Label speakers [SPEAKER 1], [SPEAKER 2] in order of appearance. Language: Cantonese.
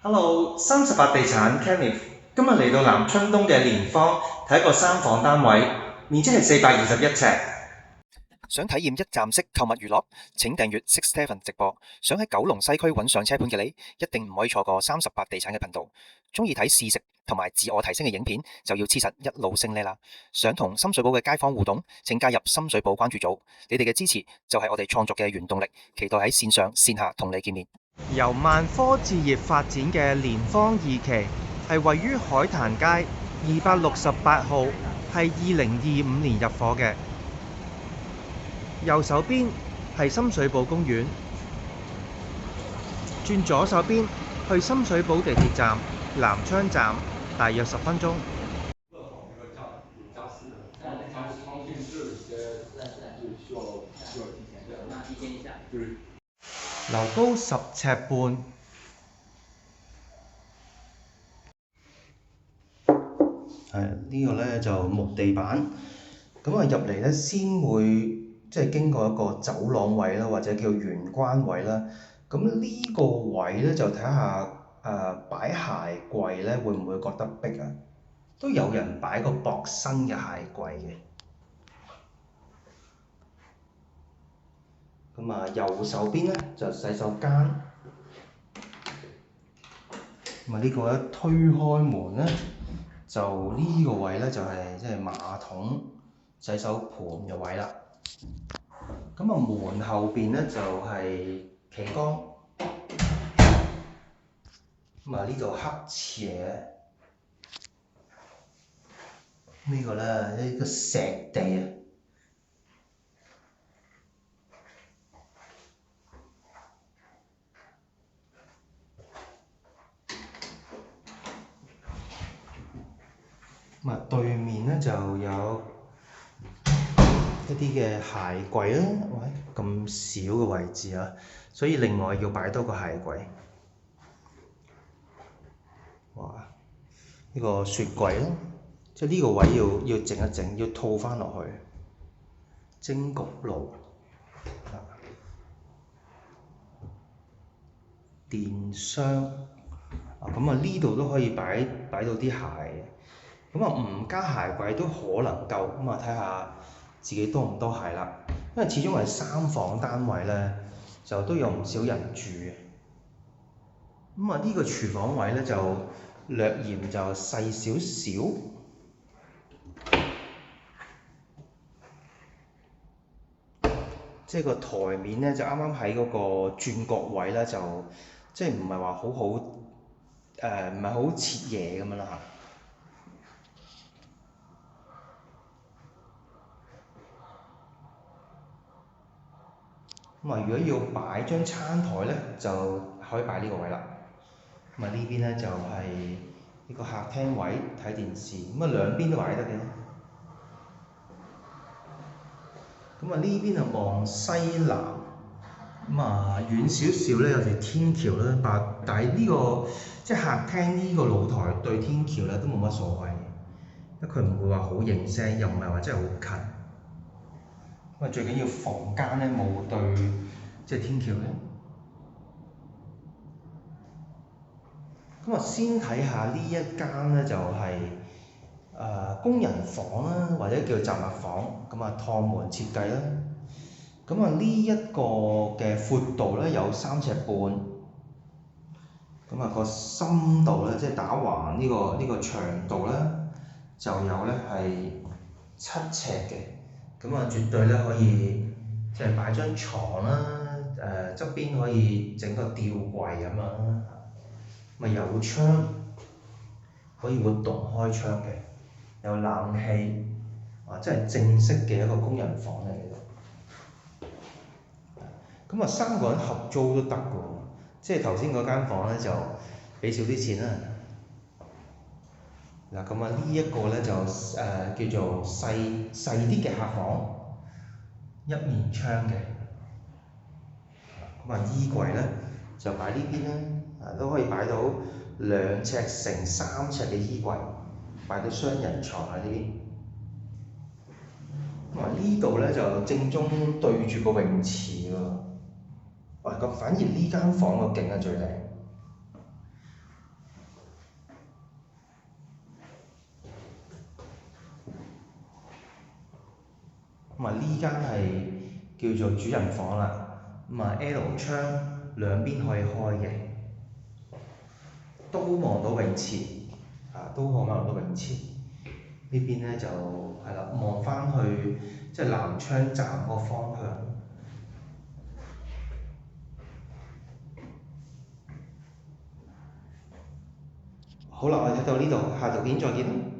[SPEAKER 1] Hello，38地產 Kenneth，今日嚟到南春東嘅蓮芳睇一個三房單位，面積係421尺。
[SPEAKER 2] 想體驗一站式購物娛樂？請訂閱6-7直播。想喺九龍西區揾上車盤嘅你，一定唔可以錯過38地產嘅頻道。鍾意睇試食同埋自我提升嘅影片，就要黐實一路升呢啦。想同深水埗嘅街坊互動？請加入深水埗關注組。你哋嘅支持就係我哋創作嘅原動力。期待喺線上線下同你見面。
[SPEAKER 3] 由萬科置業發展嘅蓮芳2期係位於海壇街268號，係2025年入伙嘅。右手邊係深水埗公園，轉左手邊去深水埗地鐵站南昌站，大約10分鐘。樓高10尺半。
[SPEAKER 4] 呢個呢就木地板，咁入嚟呢先會經過一個走廊位啦，或者叫玄關位啦。咁呢個位呢，就睇下擺鞋櫃呢會唔會覺得逼啊？都有人擺個薄身嘅鞋櫃嘅。咁右手邊呢，就洗手間。呢個一推開門呢，就呢個位呢，就係即係馬桶、洗手盤嘅位啦。門後邊呢，就係企缸。呢度黑斜。呢個呢，一個石地啊。對面呢就有一啲嘅鞋櫃啦，喂，咁少嘅位置啊，所以另外要擺多個鞋櫃。哇！呢個雪櫃啦，即係呢個位要整一整，要套返落去。蒸焗爐，電箱，呢度都可以擺到啲鞋。唔加鞋櫃都可能夠，睇下自己多唔多鞋啦。因為始終係三房單位呢，就都有唔少人住嘅。呢個廚房位呢，就略嫌就細少少。即係個台面呢，就啱啱喺嗰個轉角位呢，就即係唔係話好好唔係好切嘢咁樣啦嚇。如果要擺張餐台呢，就可以擺呢個位啦。呢邊呢，就係呢個客廳位睇電視，兩邊都擺得嘅。呢邊就望西南，遠少少呢，有條天橋啦，但係呢個即係客廳呢個露台對天橋呢都冇乜所謂，因為佢唔會話好應聲，又唔係話真係好近。最緊要房間呢冇對即係天橋嘅。先睇下呢一間呢，就係工人房啦，或者叫雜物房，趟門設計啦。呢一個嘅闊度呢，有3尺半，個深度呢，即係打橫呢個長度呢，就有呢係7尺嘅。絕對呢可以即係擺張床啦，側邊可以整個吊櫃咁樣啦。有窗，可以活動開窗嘅，有冷氣，即係正式嘅一個工人房嚟嘅。3個人合租都得嘅喎，即係頭先嗰間房呢，就俾少啲錢啦。呢一個呢，就叫做細啲嘅客房，一面窗嘅。衣櫃呢，就擺呢邊啦，都可以擺到2尺乘3尺嘅衣櫃，擺到雙人床喺呢邊。呢度呢，就正中對住個泳池喎。反而呢間房個景係最靚。咁啊呢間係叫做主人房啦，咁啊 L 窗兩邊可以開嘅，都望到泳池，都可望到泳池。呢邊咧就係啦，望翻去即係南昌站個方向。好啦，我哋到呢度，下條片再見啦。